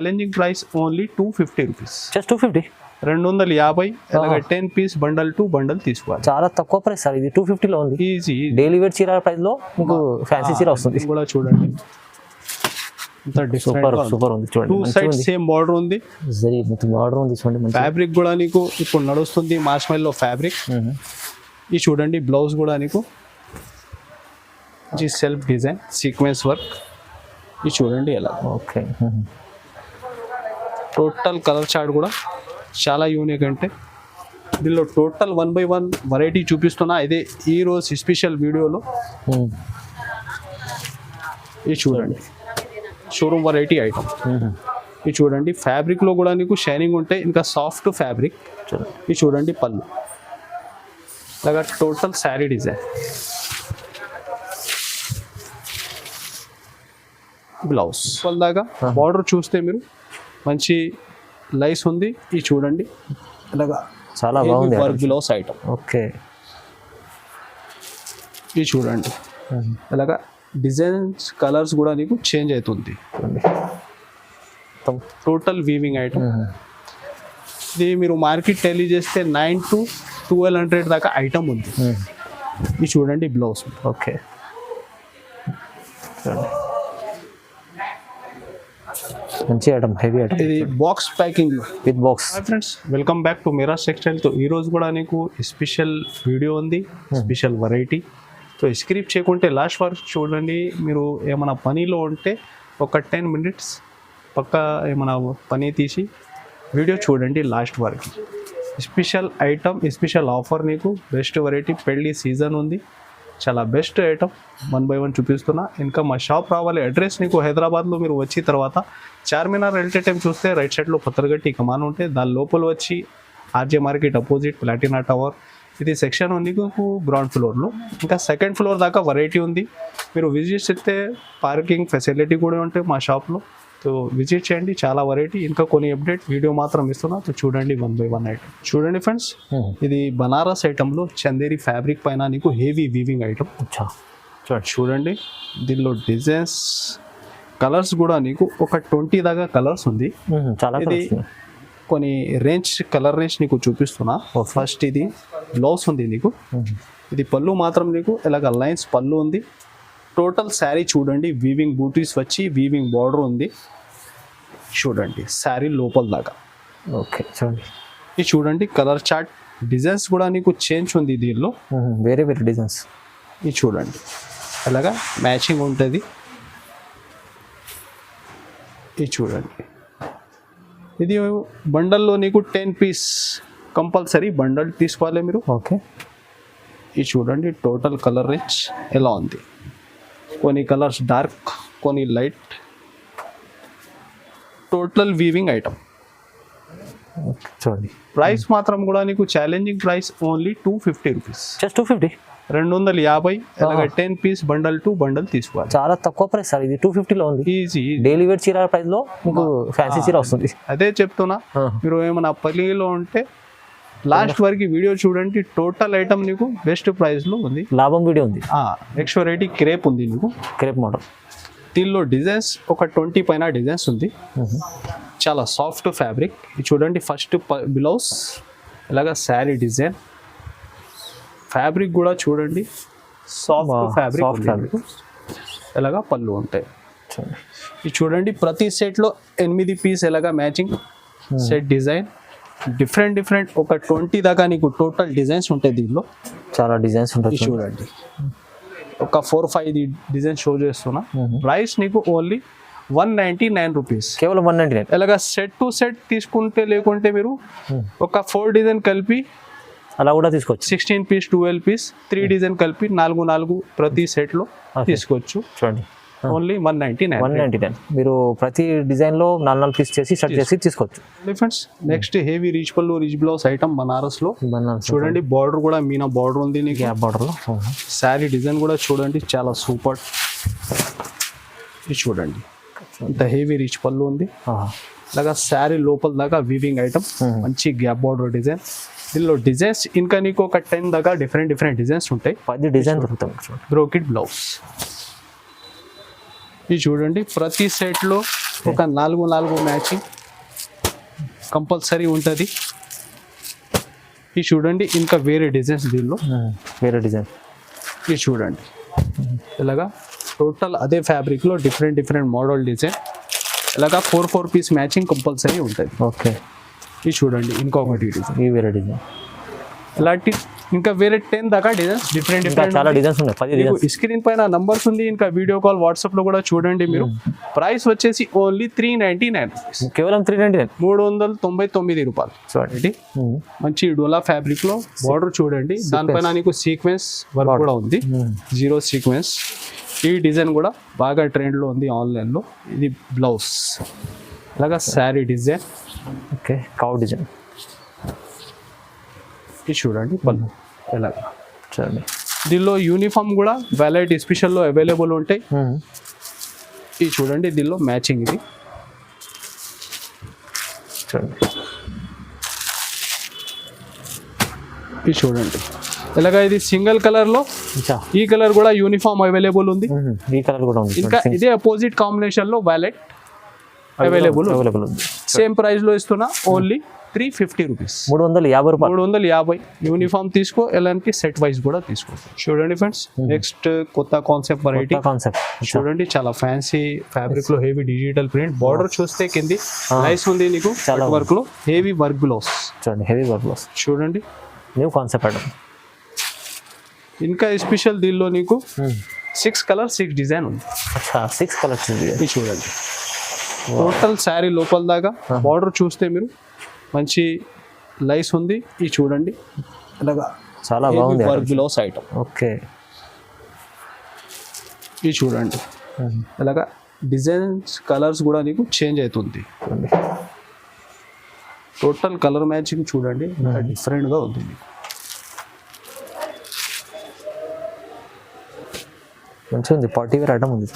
Challenging price only 250 rupees. Just 250. 250. అలాగే 10 piece bundle to bundle తీసుకోవాలి. చాలా తక్కువ ప్రైస్ సార్, ఇది 250లో ఉంది. ఈజీ డైలీ వేర్ చీర ప్రైస్ లో మీకు ఫ్యాన్సీ చీర వస్తుంది. ఇది కూడా చూడండి ఇంత సూపర్ డిఫరెంట్ సూపర్ ఉంది చూడండి. టూ సైడ్ సేమ్ బార్డర్ ఉంది. జరీ మొత్తం బార్డర్ ఉంది చూడండి. ఫ్యాబ్రిక్ కూడా నీకు ఇప్పుడు నడుస్తుంది మార్ష్మెల్లో ఫ్యాబ్రిక్. ఇది చూడండి బ్లౌజ్ కూడా నీకు సెల్ఫ్ డిజైన్ సీక్వెన్స్ వర్క్. ఇది చూడండి ఎలా. ఓకే. టోటల్ కలర్ చార్ట్ కూడా చాలా యూనిక్. అంటే దీనిలో టోటల్ 1 by 1 వెరైటీ చూపిస్తున్నా. ఇదే ఈ రోజు స్పెషల్ వీడియోలో. ఇది చూడండి షోరూమ్ వెరైటీ ఐటమ్. ఇది చూడండి ఫ్యాబ్రిక్లో కూడా నీకు షైనింగ్ ఉంటాయి, ఇంకా సాఫ్ట్ ఫ్యాబ్రిక్. ఇది చూడండి పళ్ళు అలాగా టోటల్ శారీ డిజైన్. బ్లౌజ్ దాకా బార్డర్ చూస్తే మీరు మంచి లైస్ ఉంది. ఇది చూడండి ఇలాగా చాలా బాగుంది వర్క్ బ్లౌజ్ ఐటమ్. ఓకే. ఇది చూడండి ఇలాగా డిజైన్స్ కలర్స్ కూడా నీకు చేంజ్ అవుతుంది. Total weaving item. ఇది మీరు మార్కెట్ టెలీ చేస్తే 900 to 1200 దాకా ఐటమ్ ఉంది. ఇది చూడండి బ్లౌజ్. ఓకే. మంచి ఐటమ్, హెవీ ఐటమ్. ఇది box packing with box. Friends welcome back to Miraj textile. తో ఈ రోజు కూడా నీకు స్పెషల్ వీడియో ఉంది, స్పెషల్ వెరైటీ. సో స్క్రిప్ చేయకుంటే లాస్ట్ వరకు చూడండి. మీరు ఏమైనా పనిలో ఉంటే ఒక 10 minutes పక్క ఏమైనా పని తీసి వీడియో చూడండి లాస్ట్ వరకు. స్పెషల్ ఐటమ్, స్పెషల్ ఆఫర్, నీకు బెస్ట్ వెరైటీ. పెళ్ళి సీజన్ ఉంది, చాలా బెస్ట్ ఐటమ్ 1 by 1 చూపిస్తున్నా. ఇంకా మా షాప్ రావాలి. అడ్రస్ నీకు హైదరాబాద్లో మీరు వచ్చిన తర్వాత చార్మినార్ వెళ్ళే టైం చూస్తే రైట్ సైడ్లో పత్రగట్టి కమాన్ ఉంటే దాని లోపల వచ్చి RJ market opposite Platina tower. ఇది సెక్షన్ ఉంది మీకు గ్రౌండ్ ఫ్లోర్లో. ఇంకా సెకండ్ ఫ్లోర్ దాకా వెరైటీ ఉంది. మీరు విజిట్ చేస్తే పార్కింగ్ ఫెసిలిటీ కూడా ఉంటాయి మా షాప్లో. సో విజిట్ చేయండి, చాలా వెరైటీ. ఇంకా కొన్ని అప్డేట్ వీడియో మాత్రం ఇస్తున్నా. సో చూడండి 1 by 1 ఐటమ్. చూడండి ఫ్రెండ్స్, ఇది బనారస్ ఐటమ్లో చందేరి ఫ్యాబ్రిక్ పైన నీకు హెవీ వీవింగ్ ఐటమ్. చూడండి దీనిలో డిజైన్స్ కలర్స్ కూడా నీకు ఒక 20 దాకా కలర్స్ ఉంది. ఇది కొన్ని రేంజ్ కలర్ రేంజ్ నీకు చూపిస్తున్నా. ఫస్ట్ ఇది బ్లౌజ్ ఉంది నీకు. ఇది పళ్ళు మాత్రం నీకు ఇలాగ లైన్స్ పళ్ళు ఉంది. టోటల్ శారీ చూడండి వీవింగ్ బూటీస్ వచ్చి వీవింగ్ బార్డర్ ఉంది. చూడండి శారీ లోపల దాకా. ఓకే చూడండి. ఇది చూడండి కలర్ చార్ట్ డిజైన్స్ కూడా నీకు చేంజ్ ఉంది దీనిలో, వేరే వేరే డిజైన్స్. ఇది చూడండి అలాగా మ్యాచింగ్ ఉంటుంది. ఇది చూడండి ఇది బండల్లో నీకు 10 పీస్ కంపల్సరీ బండల్ తీసుకోవాలి మీరు. ఓకే. ఇది చూడండి టోటల్ కలర్ రేంజ్ ఎలా ఉంది. కొన్ని కలర్స్ డార్క్, కొన్ని లైట్. Total weaving item. చూడండి ప్రైస్ మాత్రం కూడా నీకు challenging price only 250 rupees. Just 250. 250. అలాగే 10 పీస్ బండల్ టు బండల్ తీసుకోవాలి. చాలా తక్కువ ప్రైస్ సార్, ఇది 250లో ఉంది. ఈజీ డైలీ వేర్ చీర ప్రైస్ లో మీకు ఫ్యాన్సీ చీర వస్తుంది. అదే చెప్తున్నా. మీరు ఏమైనా పల్లిలో ఉంటే లాస్ట్ వరకు వీడియో చూడండి. టోటల్ ఐటమ్ నీకు బెస్ట్ ప్రైస్ లో ఉంది. లాభం వీడియో ఉంది. నెక్స్ట్ వెరైటీ క్రేప్ ఉంది నీకు. Crepe model. దీనిలో డిజైన్స్ ఒక 20 పైన డిజైన్స్ ఉంది. చాలా సాఫ్ట్ ఫ్యాబ్రిక్. ఇది చూడండి ఫస్ట్ బ్లౌజ్ ఇలాగా శారీ డిజైన్. ఫ్యాబ్రిక్ కూడా చూడండి సాఫ్ట్ ఫ్యాబ్రిక్. ఇలాగా పళ్ళు ఉంటాయి. ఇది చూడండి ప్రతి సెట్లో 8 పీస్ ఎలాగా మ్యాచింగ్ సెట్ డిజైన్. డిఫరెంట్ ఒక 20 దాకా నీకు టోటల్ డిజైన్స్ ఉంటాయి దీనిలో. చాలా డిజైన్స్ ఉంటాయి. చూడండి ఒక 4-5 డిజైన్ షో చేస్తున్నా. ప్రైస్ నీకు ఓన్లీ 199 రూపీస్. కేవలం 199. ఇలాగా సెట్ టు సెట్ తీసుకుంటే లేకుంటే మీరు ఒక 4 డిజైన్ కలిపి అలా కూడా తీసుకోవచ్చు. 16 పీస్ 12 పీస్ 3 డిజైన్ కలిపి 4 ప్రతి సెట్లో తీసుకోవచ్చు. చూడండి ఓన్లీ 199. మీరు ప్రతి డిజైన్ లో 4 పీస్ చేసి స్టార్ట్ చేసి తీసుకోవచ్చు. ఫ్రెండ్స్ నెక్స్ట్ హెవీ రిచ్ పళ్ళు రిచ్ బ్లౌజ్ ఐటమ్ బనారస్ లో. చూడండి బార్డర్ కూడా మీనా బార్డర్ ఉంది నీకు. గ్యాప్ బార్డర్ లో శారీ డిజైన్ కూడా చూడండి చాలా సూపర్. ఇది చూడండి ఇంత హెవీ రిచ్ పళ్ళు ఉంది. అలాగా శారీ లోపల దాకా వీవింగ్ ఐటమ్, మంచి గ్యాప్ బార్డర్ డిజైన్. దీనిలో డిజైన్స్ ఇంకా నీకు ఒక 10 దాకా డిఫరెంట్ డిజైన్స్ ఉంటాయి. 10 డిజైన్ దొరుకుతాయి. Brocade blouse. ఇది చూడండి ప్రతి సెట్లో ఒక 4 మ్యాచింగ్ కంపల్సరీ ఉంటుంది. ఇది చూడండి ఇంకా వేరే డిజైన్స్ దీనిలో వేరే డిజైన్. ఇది చూడండి ఇలాగా టోటల్ అదే ఫ్యాబ్రిక్లో డిఫరెంట్ మోడల్ డిజైన్ ఇలాగా 4 పీస్ మ్యాచింగ్ కంపల్సరీ ఉంటుంది. ఓకే. ఇది చూడండి ఇంకొకటి డిజైన్, ఈ వేరే డిజైన్. ఇలాంటి ఇంకా వేరే 10 దాకా డిజైన్స్ డిఫరెంట్ చాలా డిజైన్స్ ఉన్నాయి, 10 డిజైన్స్. స్క్రీన్ పైన నంబర్స్ ఉంది, ఇంకా వీడియో కాల్ వాట్సాప్ లో కూడా చూడండి మీరు. ప్రైస్ వచ్చేసి ఓన్లీ 399 రూపీస్, కేవలం 399, 399 రూపాయలు. చూడండి మంచి డోలా ఫ్యాబ్రిక్ లో బార్డర్ చూడండి, దానిపైన నీకు సీక్వెన్స్ వర్క్ కూడా ఉంది, 0 సీక్వెన్స్. ఈ డిజైన్ కూడా బాగా ట్రెండ్ లో ఉంది ఆన్లైన్ లో. ఇది బ్లౌజ్ అలాగా sari design. Okay, cow design. ఇది చూడండి పళ్ళు ఇలాగా. చూడండి దీనిలో యూనిఫామ్ కూడా వెరైటీ స్పెషల్లో అవైలబుల్ ఉంటాయి. ఇది చూడండి దీనిలో మ్యాచింగ్ ఇది చూడండి. ఇది చూడండి ఇలాగా ఇది సింగిల్ కలర్ లో, ఈ కలర్ కూడా యూనిఫామ్ అవైలబుల్ ఉంది, ఈ కలర్ కూడా ఉంది. ఇంకా ఇదే అపోజిట్ కాంబినేషన్ లో వ్యాలెట్ అవైలబుల్ ఉంది. సేమ్ ప్రైస్ లో ఇస్తున్నా ఓన్లీ 350 రూపీస్, 350 రూపాయలు. 350. యూనిఫామ్ తీసుకో, ఎలాంటి సెట్ వైజ్ కూడా తీసుకో. చూడండి ఫ్రెండ్స్ నెక్స్ట్ కొత్త కాన్సెప్ట్ వెరైటీ. చూడండి చాలా ఫ్యాన్సీ ఫ్యాబ్రిక్ లో హెవీ డిజిటల్ ప్రింట్. బార్డర్ చూస్తే కింది నైస్ ఉంది నీకు వర్క్ లో, హెవీ వర్క్ బ్లౌజ్. చూడండి హెవీ వర్క్ బ్లౌజ్. చూడండి న్యూ కాన్సెప్ట్ ఐటమ్. ఇంకా స్పెషల్ దీనిలో నీకు 6 కలర్ 6 డిజైన్ ఉంది. 6 కలర్స్. ఇది చూడండి టోటల్ శారీ లోపల దాకా బార్డర్ చూస్తే మీరు మంచి లైస్ ఉంది. ఇది చూడండి ఇలాగా చాలా బాగుంది వర్క్ బ్లౌజ్ ఐటమ్. ఓకే. ఇది చూడండి ఇలాగా డిజైన్స్ కలర్స్ కూడా నీకు చేంజ్ అవుతుంది. టోటల్ కలర్ మ్యాచింగ్ చూడండి డిఫరెంట్గా ఉంది మీకు. మంచిగా ఉంది, పార్టీ వేర్ ఐటమ్ ఉంది.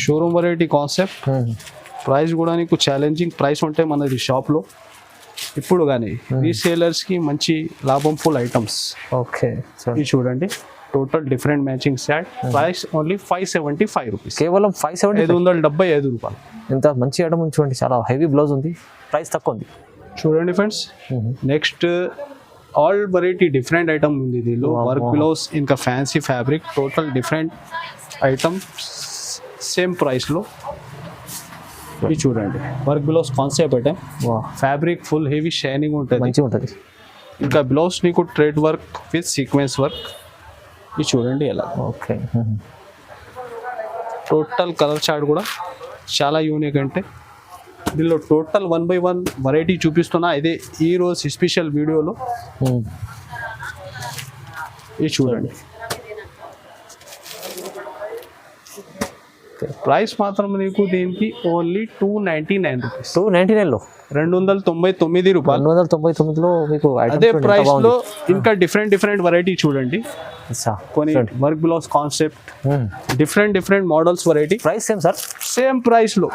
Showroom variety concept. ప్రైస్ కూడా నీకు ఛాలెంజింగ్ ప్రైస్ ఉంటాయి మనది షాప్లో. ఇప్పుడు కానీ రీసేలర్స్కి మంచి లాభం ఫుల్ ఐటమ్స్. ఓకే. ఇది చూడండి total different matching set. Price only 575 rupees, కేవలం 575 రూపాయలు. ఎంత మంచి ఐటమ్ ఉంది చూడండి, చాలా హెవీ బ్లౌజ్ ఉంది, ప్రైస్ తక్కువ ఉంది. చూడండి friends next all variety different item ఉంది దీనిలో. వర్క్ బ్లౌజ్ ఇంకా fancy fabric total different item same ప్రైస్లో. ఇది చూడండి work blouse concept item. Fabric full heavy shining ఉంటుంది, మంచిగా ఉంటుంది. ఇంకా బ్లౌజ్ నీకు thread work with sequence work. ఇది చూడండి ఎలా. ఓకే. టోటల్ కలర్ చార్ట్ కూడా చాలా యూనిక్. అంటే దీనిలో టోటల్ 1 by 1 వెరైటీ చూపిస్తున్నా ఇదే ఈ రోజు స్పెషల్ వీడియోలో. ఇది చూడండి ప్రైస్ మాత్రం నీకు దీనికి ఓన్లీ 299 రూపీస్, 299లో 299 రూపాయలు. 299లో మీకు అదే ప్రైస్ లో ఇంకా డిఫరెంట్ వెరైటీ చూడండి. కొన్ని work blouse concept different models variety. Price same sir, same price లో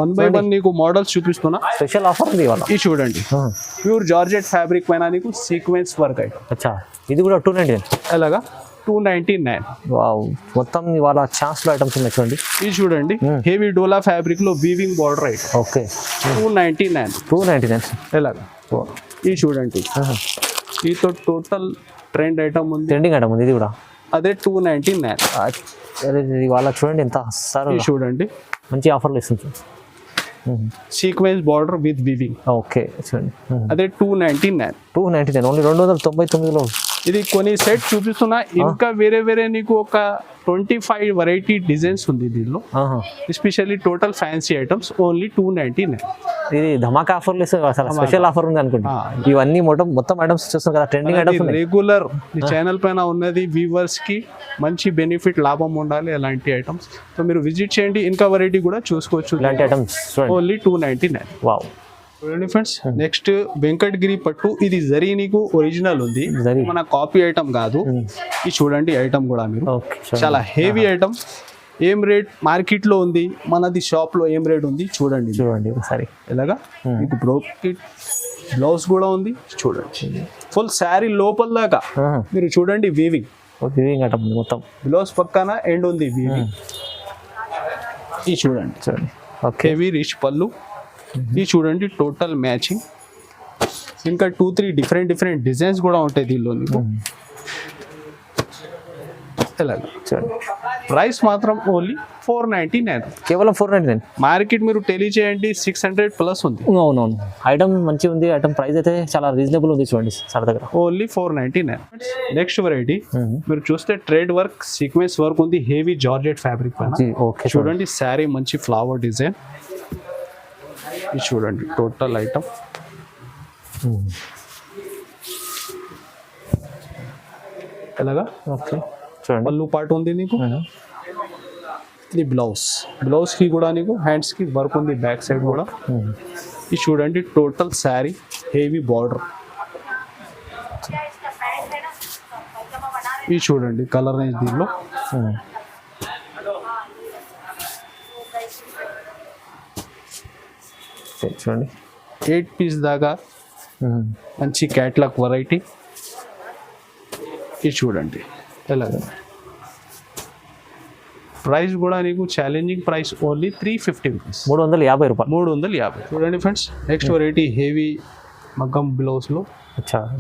1 by 1 నీకు మోడల్స్ చూపిస్తున్నా. స్పెషల్ ఆఫర్ ఉంది ఇవాళ. ఇది చూడండి ప్యూర్ జార్జెట్ ఫ్యాబ్రిక్ పైన నీకు సీక్వెన్స్ వర్క్ ఐటమ్. అచ్చా, ఇది కూడా 299. అలాగా 299. వావ్, మొత్తం ఇవాళ ఛాన్స్ లో ఐటమ్స్ ఉన్నాయి చూడండి. ఇది చూడండి హెవీ డోలా ఫ్యాబ్రిక్ లో వీవింగ్ బార్డర్ ఐటమ్. ఓకే. 299. ఎలాగా ఇది చూడండి ఈతో టోటల్ ట్రెండ్ ఐటమ్ ఉంది, ట్రెండింగ్ ఐటమ్ ఉంది. ఇది కూడా అదే 299. ఇవాళ చూడండి ఎంత సార్. ఇది చూడండి మంచి ఆఫర్లు ఇస్తుంది. Sequence border with weaving. Okay చూడండి అదే 299. ఓన్లీ 299లో. ఇది కొన్ని సెట్ చూపిస్తున్నా. ఇంకా వేరే నీకు ఒక 25 వెరైటీ డిజైన్స్ ఉంది దీనిలో. Especially total fancy items only 299. ఇది ధమాకా ఆఫర్లు అసలు స్పెషల్ ఆఫర్ ఉంది అనుకుంటా. ఇవన్నీ మొత్తం ఐటమ్స్ చూస్తాం కదా, ట్రెండింగ్ ఐటమ్స్ రెగ్యులర్ ఈ ఛానల్ పైన ఉన్నది. వ్యూవర్స్ కి మంచి బెనిఫిట్ లాభం ఉండాలి అలాంటి ఐటమ్స్. సో మీరు విజిట్ చేయండి, ఇంకా వెరైటీ కూడా చూసుకోవచ్చు. ఇలాంటి ఐటమ్స్ ఓన్లీ 299. వావ్. చూడండి ఫ్రెండ్స్ నెక్స్ట్ వెంకటగిరి పట్టు. ఇది జరీ నీకు ఒరిజినల్ ఉంది, మన కాపీ ఐటమ్ కాదు. ఇది చూడండి ఐటమ్ కూడా మీరు చాలా హెవీ ఐటమ్. ఏం రేట్ మార్కెట్ లో ఉంది, మనది షాప్ లో ఏం రేట్ ఉంది చూడండి ఒకసారి. ఇలాగా మీకు బ్లౌజ్ కూడా ఉంది చూడండి. ఫుల్ శారీ లోపల దాకా మీరు చూడండి వీవింగ్ ఐటమ్ మొత్తం. బ్లౌజ్ పక్కన ఎండ్ ఉంది వీవింగ్. ఇది చూడండి చూడండి. ఓకే. హెవీ రిచ్ పళ్ళు. ఇది చూడండి టోటల్ మ్యాచింగ్. ఇంకా 2-3 డిఫరెంట్ డిజైన్స్ కూడా ఉంటాయి దీనిలో మీకు. ఇలాగ చూడండి. ప్రైస్ మాత్రం ఓన్లీ 499. కేవలం 499. మార్కెట్ మీరు టెలిచేయండి 600+ ఉంది. అవునవును. ఐటమ్ మంచిగా ఉంది. ఐటమ్ ప్రైస్ అయితే చాలా రీజనబుల్ ఉంది చూడండి సార్ దగ్గర. ఓన్లీ 499. నెక్స్ట్ వెరైటీ మీరు చూస్తే ట్రేడ్ వర్క్ సీక్వెన్స్ వర్క్ ఉంది. హెవీ జార్జెట్ ఫ్యాబ్రిక్ పైన. ఓకే. చూడండి శారీ మంచి ఫ్లవర్ డిజైన్. ఇది చూడండి టోటల్ ఐటమ్. ఎలాగా ఓకే. చూడండి. పళ్ళు పాటు ఉంది నీకు. ఇది బ్లౌజ్ కి కూడా నీకు హ్యాండ్స్ కి వర్క్ ఉంది. బ్యాక్ సైడ్ కూడా. ఇది చూడండి టోటల్ శారీ హెవీ బార్డర్. ఇది చూడండి కలర్ రేంజ్ దీనిలో. చూడండి 8 పీస్ దాకా మంచి క్యాట్లాగ్ వెరైటీ. ఇది చూడండి ఎలాగా. ప్రైస్ కూడా నీకు ఛాలెంజింగ్ ప్రైస్ ఓన్లీ 350 రూపీస్. 350 రూపాయలు. 350. చూడండి ఫ్రెండ్స్ నెక్స్ట్ వెరైటీ హెవీ మగ్గం బ్లౌజ్లో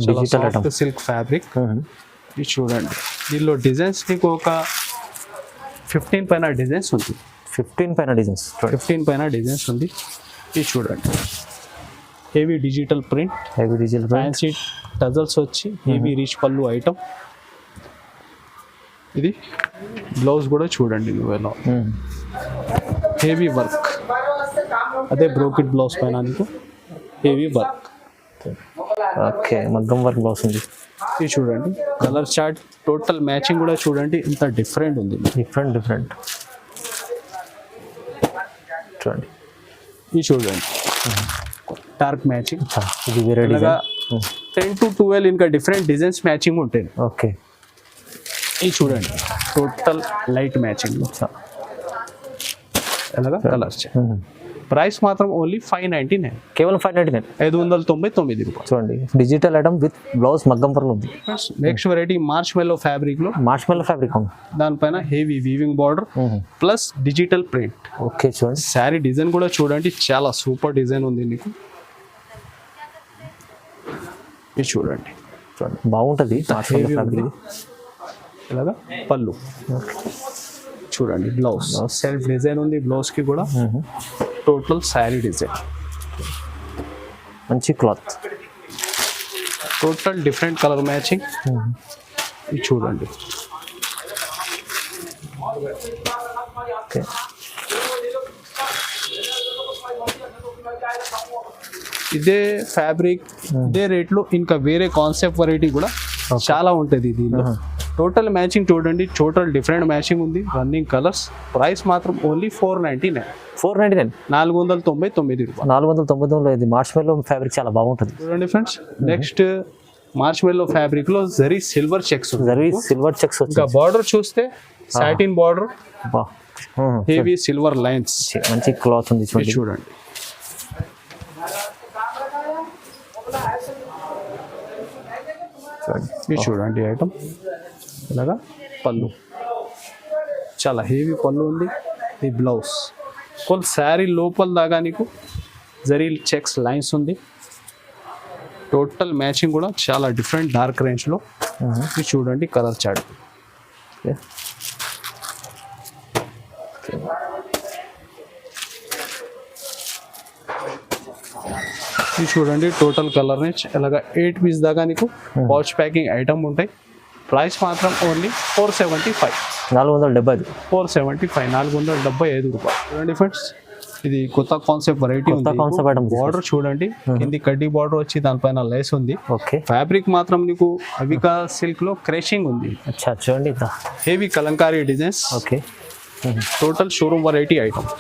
డిజిటల్ ఐటమ్ సిల్క్ ఫ్యాబ్రిక్. ఇది చూడండి దీనిలో డిజైన్స్ నీకు ఒక 15 పైన డిజైన్స్ ఉంది. 15 పైన డిజైన్స్. 15 పైన డిజైన్స్ ఉంది. ఇది చూడండి heavy digital print. Fancy tassels వచ్చి హెవీ రిచ్ పళ్ళు ఐటమ్. ఇది బ్లౌజ్ కూడా చూడండి నువ్వు ఎలా హెవీ వర్క్. అదే బ్రోకెట్ బ్లౌజ్ పైన నీకు హెవీ వర్క్. ఓకే. మగ్గం వర్క్ బ్లౌజ్ ఉంది. ఇది చూడండి కలర్ చార్ట్ టోటల్ మ్యాచింగ్ కూడా చూడండి ఇంత డిఫరెంట్ ఉంది. డిఫరెంట్ చూడండి. ఇది చూడండి డార్క్ మ్యాచింగ్. ఇది వేరే డిజైన్. 10 to 12 ఇంకా డిఫరెంట్ డిజైన్స్ మ్యాచింగ్ ఉంటాయి. ఓకే. ఇది చూడండి టోటల్ లైట్ మ్యాచింగ్ ఎలాగా కలర్స్. ప్రైస్ మాత్రం ఓన్లీ 599. కేవలం 599. 599 రూపాయలు. చూడండి డిజిటల్ ఐటమ్ విత్ బ్లౌజ్ మగ్గం పర్లు ఉంది. నెక్స్ట్ వెరైటీ మార్చ్ మెల్లో ఫ్యాబ్రిక్ లో. దానిపైన heavy weaving border plus digital print. Okay. చూడండి శారీ డిజైన్ కూడా చూడండి చాలా సూపర్ డిజైన్ ఉంది నీకు. ఇది చూడండి బాగుంటుంది. ఇలాగా పళ్ళు చూడండి. బ్లౌజ్ సెల్ఫ్ డిజైన్ ఉంది. బ్లౌజ్ కి కూడా టోటల్ శారీ డిజైన్. మంచి cloth. Total different colour matching. ఇది చూడండి. ఓకే. ఇదే ఫ్యాబ్రిక్ ఇదే రేట్లో ఇంకా వేరే కాన్సెప్ట్ వెరైటీ కూడా చాలా ఉంటుంది దీనిలో. టోటల్ మ్యాచింగ్ చూడండి టోటల్ డిఫరెంట్ మ్యాచింగ్ ఉంది. Running colours. ప్రైస్ మాత్రం ఓన్లీ 499. 499 రూపాయలు. 499 ఇది మార్చ్ మెల్లో ఫ్యాబ్రిక్ చాలా బాగుంటుంది. చూడండి ఫ్రెండ్స్ నెక్స్ట్ మార్చ్ మెల్లో ఫ్యాబ్రిక్ లో జరీ సిల్వర్ చెక్స్. ఇంకా బార్డర్ చూస్తే satin border heavy silver lines. మంచి క్లాత్ ఉంది చూడండి. ఇది చూడండి ఐటమ్ ఇలాగా పళ్ళు చాలా హెవీ పళ్ళు ఉంది. ఈ బ్లౌజ్ కొంత శారీ లోపల దాకా నీకు జరీ చెక్స్ లైన్స్ ఉంది. టోటల్ మ్యాచింగ్ కూడా చాలా డిఫరెంట్ డార్క్ రేంజ్లో. ఇది చూడండి కలర్ చార్ట్. ఇది చూడండి టోటల్ కలర్ రేంజ్ ఇలాగా 8 పీస్ దాకా నీకు పౌచ్ ప్యాకింగ్ ఐటమ్ ఉంటాయి. ప్రైస్ మాత్రం ఓన్లీ 475. 475 రూపాయలు. చూడండి ఫ్రెండ్స్ ఇది కొత్త కాన్సెప్ట్ వెరైటీ ఉంది. బార్డర్ చూడండి కింది కడ్డీ బార్డర్ వచ్చి దానిపైన లేస్ ఉంది. ఫ్యాబ్రిక్ మాత్రం నీకు అవికా సిల్క్ లో క్రషింగ్ ఉంది. చూడండి heavy Kalamkari designs. Total showroom variety item.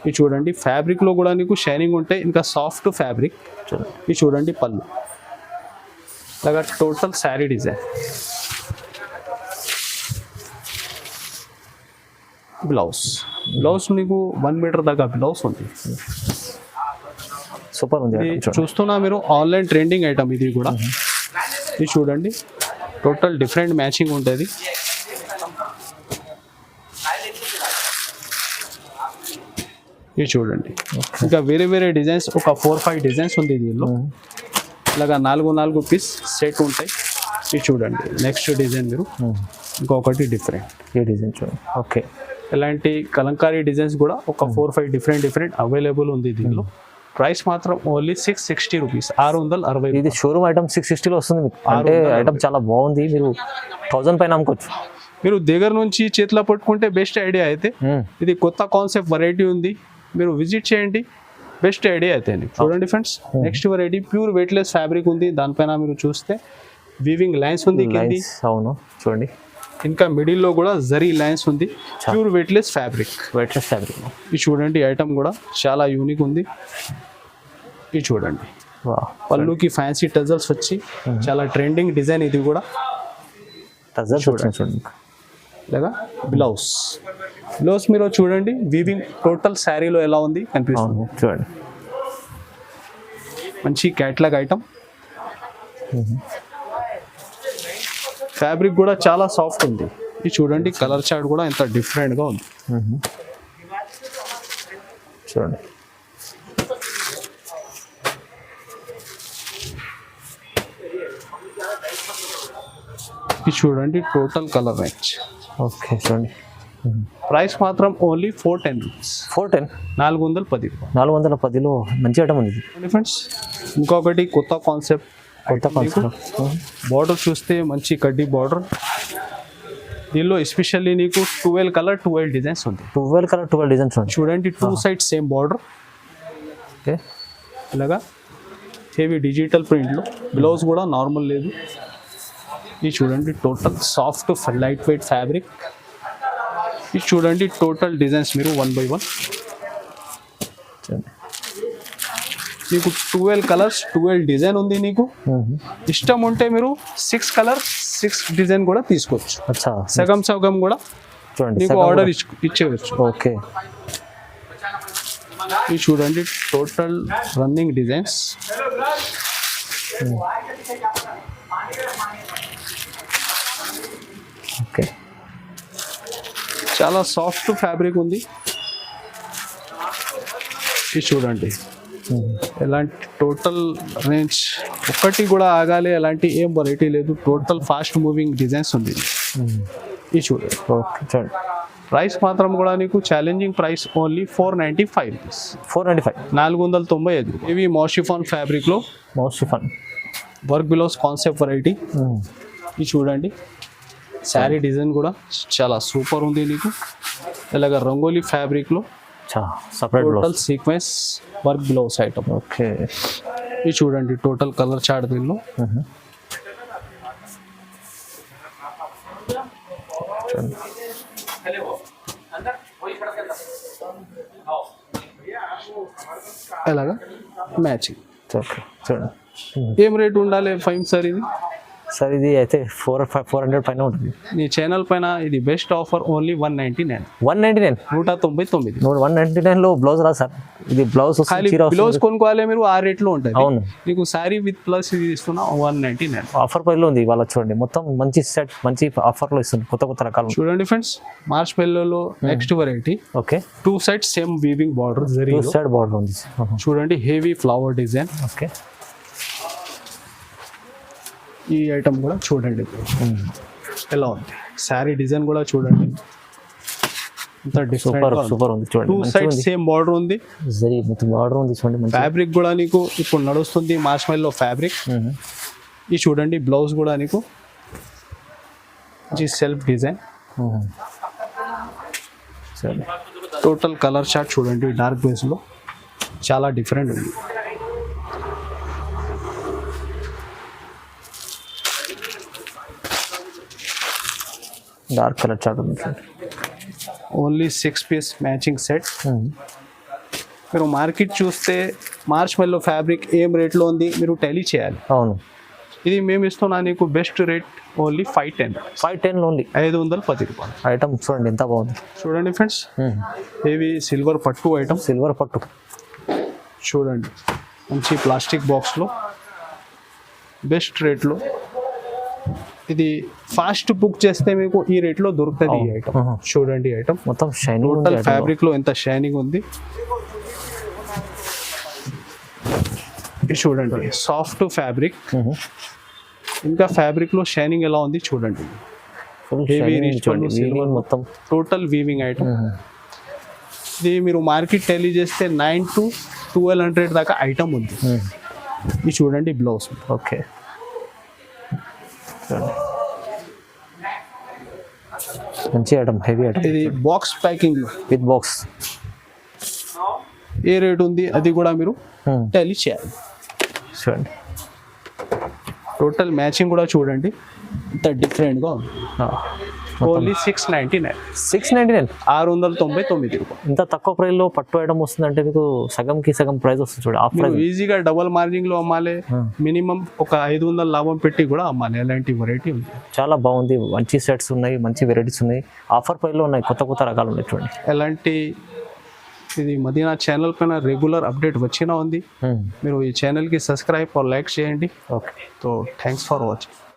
ఇది చూడండి ఫ్యాబ్రిక్ లో కూడా నీకు షైనింగ్ ఉంటాయి. ఇంకా సాఫ్ట్ ఫ్యాబ్రిక్. ఇది చూడండి పళ్ళు అలాగా టోటల్ శారీ డిజైన్. బ్లౌజ్ నీకు 1 మీటర్ దాకా బ్లౌజ్ ఉంది. సూపర్ ఉంది. చూస్తున్నా మీరు ఆన్లైన్ ట్రెండింగ్ ఐటమ్ ఇది కూడా. ఇది చూడండి టోటల్ డిఫరెంట్ మ్యాచింగ్ ఉంటుంది. ఇది చూడండి. ఇంకా వేరే వేరే డిజైన్స్ ఒక 4-5 డిజైన్స్ ఉంది దీనిలో. ఇలాగా 4 పీస్ సెట్ ఉంటాయి. ఇది చూడండి. నెక్స్ట్ డిజైన్ మీరు ఇంకొకటి డిఫరెంట్ ఈ డిజైన్ చూడండి. ఓకే, ఇలాంటి కలంకారీ డిజైన్స్ కూడా ఒక 4-5 డిఫరెంట్ అవైలబుల్ ఉంది దీనిలో. ప్రైస్ మాత్రం ఓన్లీ 660 రూపీస్, 660. ఇది షోరూమ్ ఐటమ్ 660లో వస్తుంది మీకు. అంటే ఐటమ్ చాలా బాగుంది, మీరు 1000 పైన అమ్ముకోవచ్చు. మీరు దగ్గర నుంచి చేతిలో పట్టుకుంటే బెస్ట్ ఐడియా అయితే. ఇది కొత్త కాన్సెప్ట్ వెరైటీ ఉంది, మీరు విజిట్ చేయండి, బెస్ట్ ఐడియా అయితే. చూడండి friends, next variety pure weightless fabric ఉంది. దానిపైన మీరు చూస్తే వీవింగ్ లైన్స్ ఉంది కింది. అవును చూడండి. ఇంకా మిడిల్లో కూడా జరీ లైన్స్ ఉంది. Pure weightless fabric. ఇది చూడండి, ఐటమ్ కూడా చాలా యూనిక్ ఉంది. ఇది చూడండి, పళ్ళుకి ఫ్యాన్సీ టజల్స్ వచ్చి చాలా ట్రెండింగ్ డిజైన్. ఇది కూడా చూడండి. లేదా బ్లౌజ్ మీరు చూడండి, వీవింగ్ టోటల్ శారీలో ఎలా ఉంది కనిపిస్తుంది చూడండి. మంచి క్యాట్లాగ్ ఐటమ్. ఫ్యాబ్రిక్ కూడా చాలా సాఫ్ట్ ఉంది. ఇది చూడండి, కలర్ చార్ట్ కూడా ఎంత డిఫరెంట్గా ఉంది చూడండి. ఇది చూడండి, టోటల్ కలర్ రేంజ్. ఓకే చూడండి. ప్రైస్ మాత్రం ఓన్లీ 410 రూపీస్. 410. 410లో మంచి ఐటమ్ ఉంది ఫ్రెండ్స్. ఇంకొకటి కొత్త కాన్సెప్ట్. బార్డర్ చూస్తే మంచి కడ్డీ బార్డర్. దీనిలో ఎస్పెషల్లీ నీకు 12 కలర్ 12 డిజైన్స్ ఉంది. 12 డిజైన్స్ ఉంది చూడండి. 2 సైడ్ సేమ్ బార్డర్. ఓకే, ఇలాగా హెవీ డిజిటల్ ప్రింట్లో. బ్లౌజ్ కూడా నార్మల్ లేదు. ఇది చూడండి, total soft light weight fabric. ఇది చూడండి, టోటల్ డిజైన్స్ మీరు 1 by 1. మీకు 12 కలర్స్ 12 డిజైన్ ఉంది. నీకు ఇష్టం ఉంటే మీరు 6 కలర్ 6 డిజైన్ కూడా తీసుకోవచ్చు. సగం కూడా నీకు ఆర్డర్ ఇచ్చేవచ్చు. ఓకే, ఇది చూడండి, టోటల్ రన్నింగ్ డిజైన్స్. ఓకే, చాలా సాఫ్ట్ ఫ్యాబ్రిక్ ఉంది. ఇది చూడండి, ఎలాంటి టోటల్ రేంజ్ ఒక్కటి కూడా ఆగాలి ఎలాంటి ఏం వెరైటీ లేదు. టోటల్ ఫాస్ట్ మూవింగ్ డిజైన్స్ ఉంది. ఇది చూడండి. ఓకే చూడండి. ప్రైస్ మాత్రం కూడా నీకు ఛాలెంజింగ్ ప్రైస్ ఓన్లీ 495 రూపీస్. 495. ఇవి మోషిఫాన్ ఫ్యాబ్రిక్లో వర్క్ బ్లౌజ్ కాన్సెప్ట్ వెరైటీ. ఇది చూడండి, శారీ డిజైన్ కూడా చాలా సూపర్ ఉంది. నీకు ఇలాగ రంగోలీ ఫ్యాబ్రిక్లో total sequence work blouse item. Okay, ఇది చూడండి, టోటల్ కలర్ చార్ట్ దీనిలో. ఎలాగా మ్యాచింగ్. చూడండి, ఏం రేట్ ఉండాలి ఫైమ్ సార్ ఇది? సార్ ఇది అయితే 400 పైన ఉంటుంది. నీ ఛానల్ పైన ఇది బెస్ట్ ఆఫర్ ఓన్లీ 199. 199 199లో బ్లౌజ్ రా సార్. ఇది బ్లౌజ్ బ్లౌజ్ కొనుక్కోవాలి మీరు, ఆ రేట్లో ఉంటుంది. అవును, నీకు శారీ విత్ ప్లస్ ఇది ఇస్తున్నా 199. ఆఫర్ ప్రైస్లో ఉంది ఇవాళ. చూడండి, మొత్తం మంచి సెట్ మంచి ఆఫర్లో ఇస్తుంది. కొత్త రకాలు చూడండి ఫ్రెండ్స్. మార్చ్ మెల్లోలో next variety. Okay, 2 side same weaving border. 2 side border ఉంది. చూడండి, హెవీ ఫ్లవర్ డిజైన్. ఓకే, ఈ ఐటమ్ కూడా చూడండి ఎలా ఉంది. శారీ డిజైన్ కూడా చూడండి, సూపర్ ఉంది. చూడండి, 2 సైడ్ సేమ్ బార్డర్ ఉంది. బార్డర్ ఉంది చూడండి. ఫ్యాబ్రిక్ కూడా నీకు ఇప్పుడు నడుస్తుంది మార్చ్ మెల్లో ఫ్యాబ్రిక్. ఇది చూడండి, బ్లౌజ్ కూడా నీకు self design. Total colour chart చూడండి, డార్క్ బేస్లో చాలా డిఫరెంట్ ఉంది. డార్క్ కలర్ చార్ట్ ఉంది. Only 6 piece matching set. మీరు మార్కెట్ చూస్తే మార్చ్ మెల్లో ఫ్యాబ్రిక్ ఏం రేట్లో ఉంది మీరు టెలీ చేయాలి. అవును, ఇది మేము ఇస్తున్నా నీకు బెస్ట్ రేట్ ఓన్లీ 510 ఓన్లీ 510 రూపాయలు. ఐటమ్ చూడండి ఎంత బాగుంది. చూడండి ఫ్రెండ్స్, హెవీ సిల్వర్ పట్టు ఐటమ్. చూడండి, మంచి ప్లాస్టిక్ బాక్స్లో బెస్ట్ రేట్లో. ఇది ఫాస్ట్ బుక్ చేస్తే మీకు ఈ రేట్లో దొరుకుతుంది ఈ ఐటమ్. చూడండి, ఐటమ్ మొత్తం షైనింగ్. టోటల్ ఫ్యాబ్రిక్ లో ఎంత షైనింగ్ ఉంది. ఇది చూడండి సాఫ్ట్ ఫ్యాబ్రిక్, ఇంకా ఫ్యాబ్రిక్ లో షైనింగ్ ఎలా ఉంది చూడండి. హెవీ రిచ్ పళ్ళు, సిల్వర్ మొత్తం టోటల్ వీవింగ్ ఐటమ్. ఇది మీరు మార్కెట్ టెలీ చేస్తే 9 to 1200 దాకా ఐటమ్ ఉంది. ఇది చూడండి బ్లౌజ్. ఓకే, మంచి ఐటమ్, హెవీ ఐటమ్. ఇది బాక్స్ ప్యాకింగ్ లో విత్ బాక్స్. ఏ రేట్ ఉంది అది కూడా మీరు టెలీ చేయాలి. చూడండి టోటల్ మ్యాచింగ్ కూడా చూడండి ఇంత డిఫరెంట్ గా ఉంది. ఓన్లీ 699, 699. 699 రూపాయలు. ఇంత తక్కువ ప్రైస్ లో పట్టు ఐటమ్ వస్తుందంటే మీకు సగంకి సగం ప్రైస్ వస్తుంది చూడండి. ఆఫ్ ప్రైస్ ఈజీగా డబల్ మార్జిన్ లో అమ్మాలి, మినిమం ఒక 500 లాభం పెట్టి కూడా అమ్మాలి. అలాంటి వెరైటీ ఉంది, చాలా బాగుంది. మంచి సెట్స్ ఉన్నాయి, మంచి వెరైటీస్ ఉన్నాయి, ఆఫర్ ప్రైస్ లో ఉన్నాయి, కొత్త కొత్త రకాలు ఉన్నాయి చూడండి. ఎలాంటి ఇది మదీనా ఛానల్ పైన రెగ్యులర్ అప్డేట్ వచ్చినా ఉంది. మీరు ఈ ఛానల్కి సబ్స్క్రైబ్ और లైక్ చేయండి. ఓకే, तो थैंक्स फॉर वॉचिंग.